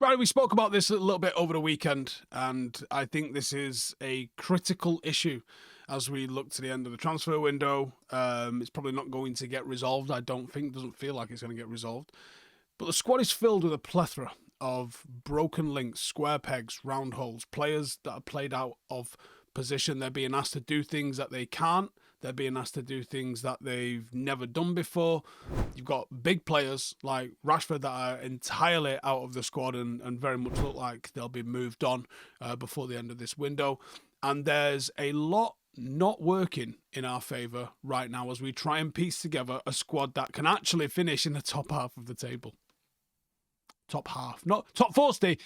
Right, we spoke about this a little bit over the weekend, and I think this is a critical issue as we look to the end of the transfer window. It's probably not going to get resolved, I don't think. Doesn't feel like it's going to get resolved. But the squad is filled with a plethora of broken links, square pegs, round holes, players that are played out of position. They're being asked to do things that they can't. They're being asked to do things that they've never done before. You've got big players like Rashford that are entirely out of the squad and very much look like they'll be moved on before the end of this window. And there's a lot not working in our favour right now as we try and piece together a squad that can actually finish in the top half of the table. Top half. Not top 40.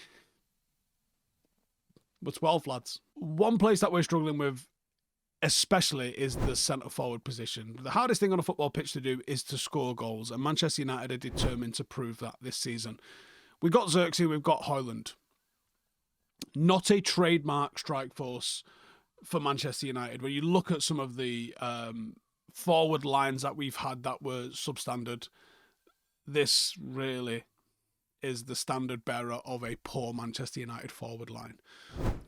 We're 12, lads. One place that we're struggling with especially is the centre-forward position. The hardest thing on a football pitch to do is to score goals, and Manchester United are determined to prove that this season. We've got Zirkzee, we've got Hojlund. Not a trademark strike force for Manchester United. When you look at some of the forward lines that we've had that were substandard, this really is the standard bearer of a poor Manchester United forward line.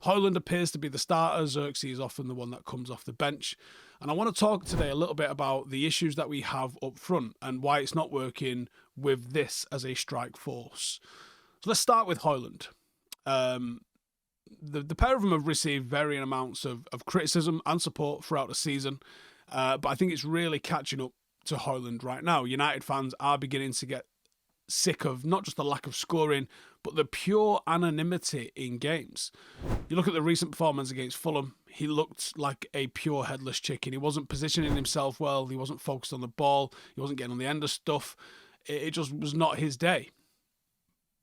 Howson appears to be the starter. Zirkzee is often the one that comes off the bench. And I want to talk today a little bit about the issues that we have up front and why it's not working with this as a strike force. So let's start with Howson. The pair of them have received varying amounts of criticism and support throughout the season. But I think it's really catching up to Howson right now. United fans are beginning to get sick of not just the lack of scoring, but the pure anonymity in games. You look at the recent performance against Fulham, he looked like a pure headless chicken. He wasn't positioning himself well, he wasn't focused on the ball, he wasn't getting on the end of stuff. It just was not his day.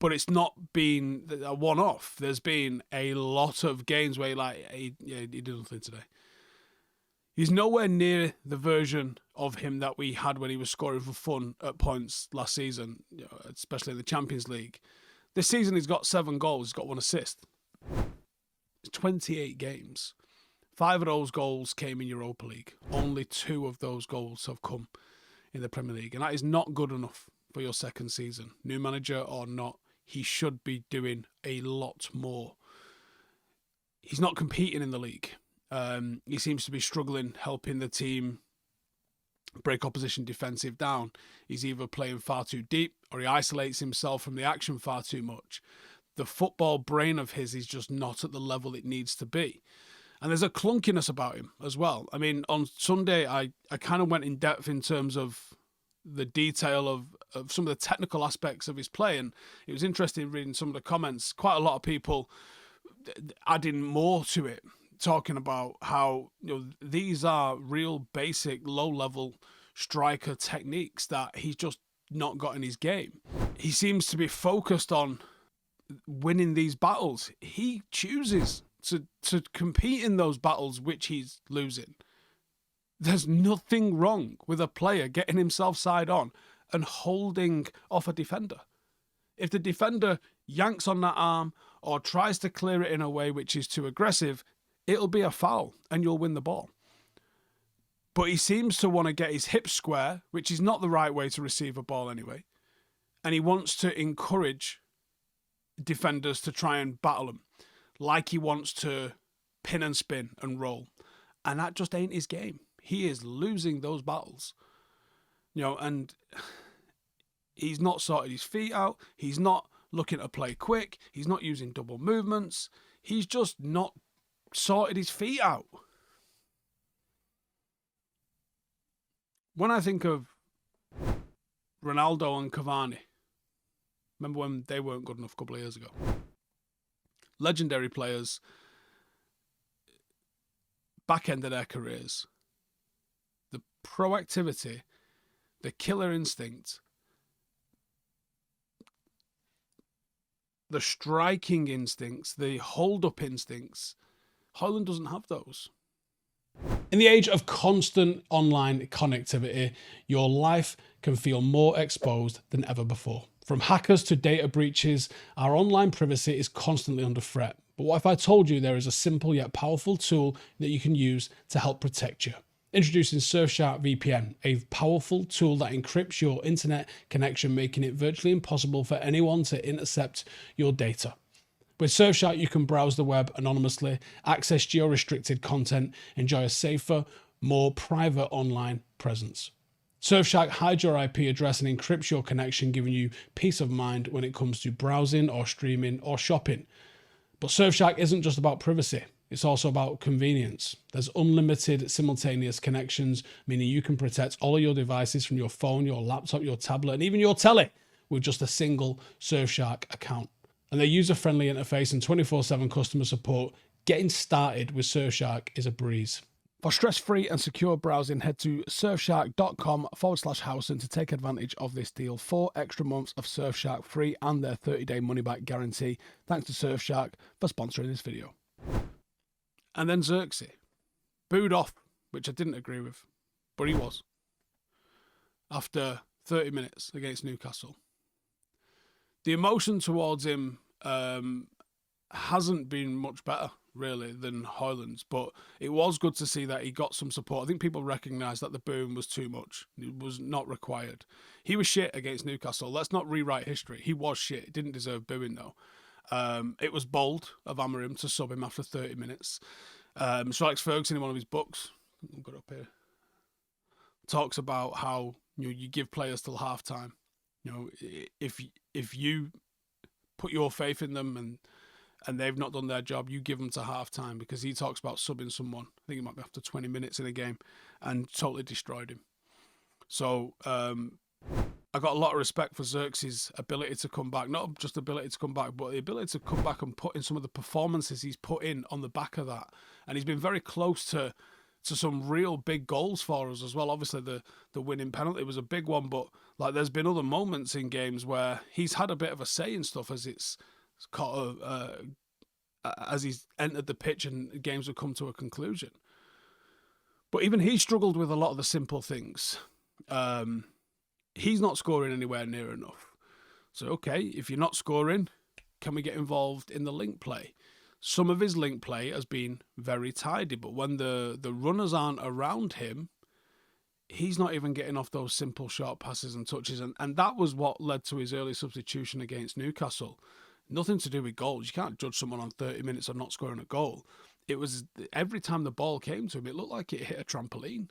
But it's not been a one-off. There's been a lot of games where he did nothing today. He's nowhere near the version of him that we had when he was scoring for fun at points last season, especially in the Champions League. This season he's got 7 goals, he's got 1 assist. It's 28 games. 5 of those goals came in Europa League. Only 2 of those goals have come in the Premier League. And that is not good enough for your second season. New manager or not, he should be doing a lot more. He's not competing in the league. He seems to be struggling helping the team break opposition defensive down. He's either playing far too deep or he isolates himself from the action far too much. The football brain of his is just not at the level it needs to be. And there's a clunkiness about him as well. I mean, on Sunday, I kind of went in depth in terms of the detail of some of the technical aspects of his play. And it was interesting reading some of the comments. Quite a lot of people adding more to it, talking about how these are real basic low-level striker techniques that he's just not got in his game. He seems to be focused on winning these battles. He chooses to compete in those battles which he's losing. There's nothing wrong with a player getting himself side on and holding off a defender. If the defender yanks on that arm or tries to clear it in a way which is too aggressive, it'll be a foul and you'll win the ball. But he seems to want to get his hips square, which is not the right way to receive a ball anyway. And he wants to encourage defenders to try and battle him, like he wants to pin and spin and roll. And that just ain't his game. He is losing those battles. And he's not sorted his feet out. He's not looking to play quick. He's not using double movements. He's just not sorted his feet out. When I think of Ronaldo and Cavani, remember when they weren't good enough a couple of years ago? Legendary players, back end of their careers. The proactivity, the killer instinct, the striking instincts, the hold-up instincts, Howson doesn't have those. In the age of constant online connectivity, your life can feel more exposed than ever before. From hackers to data breaches, our online privacy is constantly under threat. But what if I told you there is a simple yet powerful tool that you can use to help protect you? Introducing Surfshark VPN, a powerful tool that encrypts your internet connection, making it virtually impossible for anyone to intercept your data. With Surfshark, you can browse the web anonymously, access geo-restricted content, enjoy a safer, more private online presence. Surfshark hides your IP address and encrypts your connection, giving you peace of mind when it comes to browsing or streaming or shopping. But Surfshark isn't just about privacy. It's also about convenience. There's unlimited simultaneous connections, meaning you can protect all of your devices from your phone, your laptop, your tablet, and even your telly with just a single Surfshark account. And their user-friendly interface and 24/7 customer support, getting started with Surfshark is a breeze. For stress-free and secure browsing, head to surfshark.com/Howson to take advantage of this deal. 4 extra months of Surfshark free and their 30-day money-back guarantee. Thanks to Surfshark for sponsoring this video. And then Zirkzee. Booed off, which I didn't agree with, but he was. After 30 minutes against Newcastle. The emotion towards him hasn't been much better, really, than Hojlund's, but it was good to see that he got some support. I think people recognised that the booing was too much. It was not required. He was shit against Newcastle. Let's not rewrite history. He was shit. He didn't deserve booing, though. It was bold of Amorim to sub him after 30 minutes. Alex Ferguson, in one of his books, I've got it up here, talks about how you give players till half time. If you put your faith in them and they've not done their job, you give them to half time, because he talks about subbing someone. I think it might be after 20 minutes in a game, and totally destroyed him. So I got a lot of respect for Zirkzee's ability to come back. Not just ability to come back, but the ability to come back and put in some of the performances he's put in on the back of that. And he's been very close to some real big goals for us as well. Obviously, the winning penalty was a big one, but like there's been other moments in games where he's had a bit of a say in stuff as as he's entered the pitch and games have come to a conclusion. But even he struggled with a lot of the simple things. He's not scoring anywhere near enough. So, okay, if you're not scoring, can we get involved in the link play? Some of his link play has been very tidy, but when the runners aren't around him, he's not even getting off those simple short passes and touches. And that was what led to his early substitution against Newcastle. Nothing to do with goals. You can't judge someone on 30 minutes of not scoring a goal. It was every time the ball came to him, it looked like it hit a trampoline.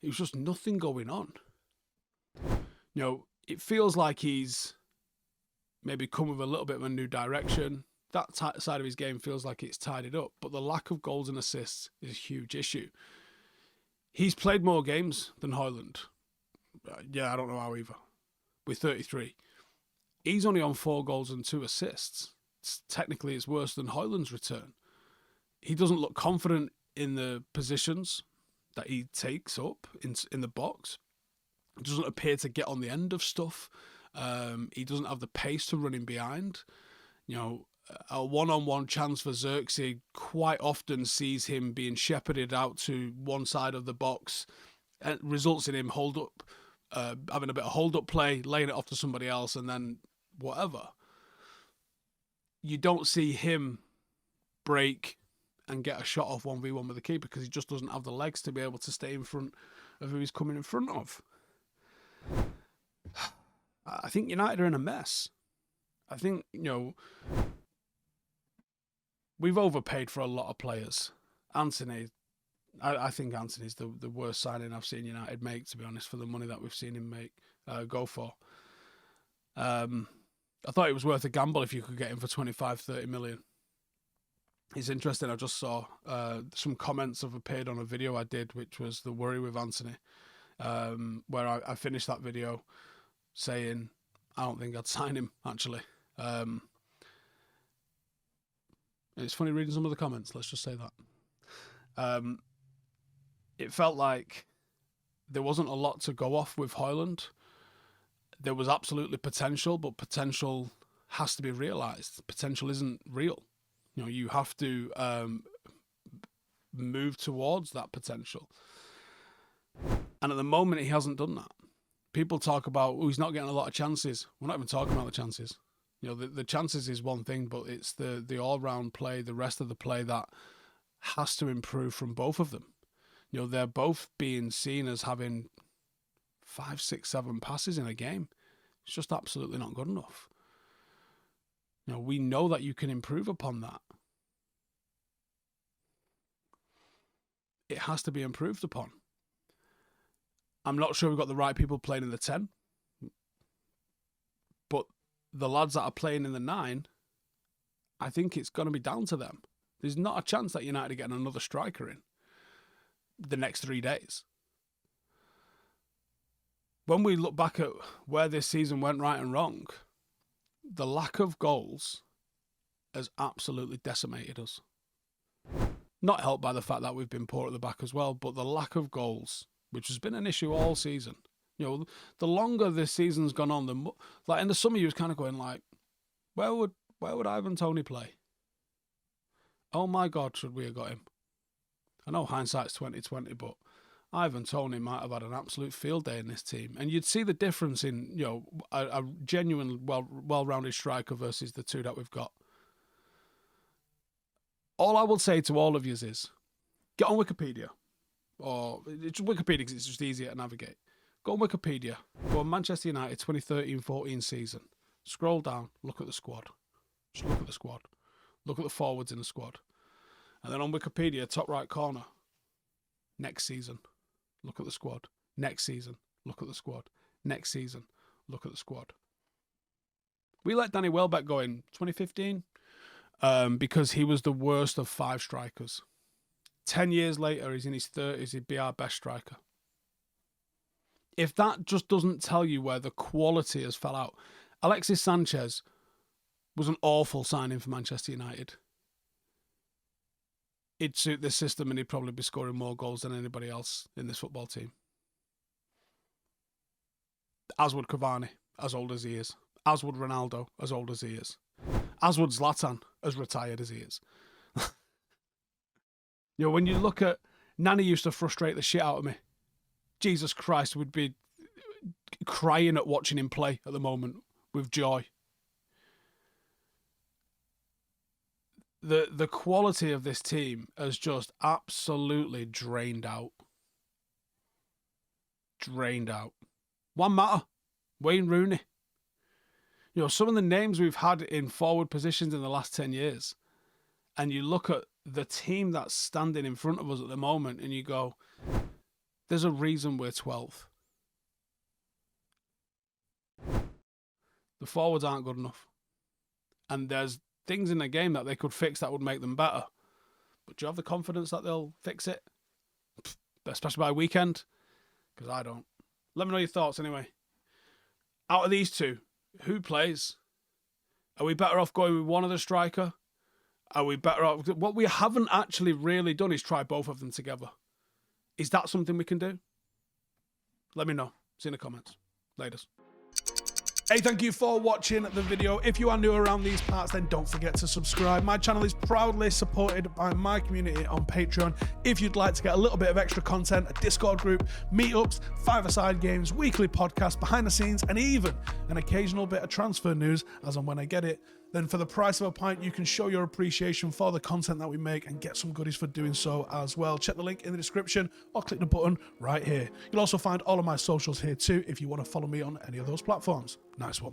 It was just nothing going on. It feels like he's maybe come with a little bit of a new direction. That side of his game feels like it's tidied up, but the lack of goals and assists is a huge issue. He's played more games than Hojlund. Yeah, I don't know how either. With 33. He's only on 4 goals and 2 assists. Technically, it's worse than Hojlund's return. He doesn't look confident in the positions that he takes up in the box. He doesn't appear to get on the end of stuff. He doesn't have the pace to run in behind. A one-on-one chance for Zirkzee quite often sees him being shepherded out to one side of the box, and results in him having a bit of hold-up play, laying it off to somebody else, and then whatever. You don't see him break and get a shot off 1v1 with the keeper because he just doesn't have the legs to be able to stay in front of who he's coming in front of. I think United are in a mess. I think, we've overpaid for a lot of players. Anthony, I think Anthony's the worst signing I've seen United make, to be honest, for the money that we've seen him go for. I thought it was worth a gamble if you could get him for 25-30 million. It's interesting, I just saw some comments have appeared on a video I did, which was the worry with Anthony, where I finished that video saying I don't think I'd sign him, actually. It's funny reading some of the comments, let's just say that. It felt like there wasn't a lot to go off with Hojlund. There was absolutely potential, but potential has to be realised. Potential isn't real. You have to move towards that potential. And at the moment, he hasn't done that. People talk about, he's not getting a lot of chances. We're not even talking about the chances. The chances is one thing, but it's the all-round play, the rest of the play that has to improve from both of them. You know, they're both being seen as having 5, 6, 7 passes in a game. It's just absolutely not good enough. You know, we know that you can improve upon that. It has to be improved upon. I'm not sure we've got the right people playing in the 10. But the lads that are playing in the 9, I think it's going to be down to them. There's not a chance that United are getting another striker in the next 3 days. When we look back at where this season went right and wrong, the lack of goals has absolutely decimated us. Not helped by the fact that we've been poor at the back as well, but the lack of goals, which has been an issue all season. You know, the longer this season's gone on, the like in the summer you was kind of going like, where would Ivan Toney play? Oh my God, should we have got him? I know hindsight's 2020, but Ivan Toney might have had an absolute field day in this team, and you'd see the difference in, you know, a genuine, well-rounded striker versus the 2 that we've got. All I will say to all of you is, get on Wikipedia, or Wikipedia because it's just easier to navigate. Go on Wikipedia, go on Manchester United 2013-14 season, scroll down, look at the squad. Just look at the squad. Look at the forwards in the squad. And then on Wikipedia, top right corner, next season, look at the squad. Next season, look at the squad. Next season, look at the squad. We let Danny Welbeck go in 2015 because he was the worst of 5 strikers. 10 years later, he's in his 30s, he'd be our best striker. If that just doesn't tell you where the quality has fell out. Alexis Sanchez was an awful signing for Manchester United. He'd suit this system and he'd probably be scoring more goals than anybody else in this football team. As would Cavani, as old as he is. As would Ronaldo, as old as he is. As would Zlatan, as retired as he is. You know, when you look at... Nani used to frustrate the shit out of me. Jesus Christ, would be crying at watching him play at the moment with joy. The quality of this team has just absolutely drained out. Drained out. One matter, Wayne Rooney. You know, some of the names we've had in forward positions in the last 10 years, and you look at the team that's standing in front of us at the moment and you go, there's a reason we're 12th. The forwards aren't good enough. And there's things in the game that they could fix that would make them better. But do you have the confidence that they'll fix it? Especially by weekend? Because I don't. Let me know your thoughts anyway. Out of these two, who plays? Are we better off going with one of the striker? Are we better off... What we haven't actually really done is try both of them together. Is that something we can do? Let me know. See you in the comments. Laters. Hey, thank you for watching the video. If you are new around these parts, then don't forget to subscribe. My channel is proudly supported by my community on Patreon. If you'd like to get a little bit of extra content, a Discord group, meetups, 5-a-side games, weekly podcasts, behind the scenes, and even an occasional bit of transfer news as and when I get it, then for the price of a pint, you can show your appreciation for the content that we make and get some goodies for doing so as well. Check the link in the description or click the button right here. You'll also find all of my socials here too if you want to follow me on any of those platforms. Nice one.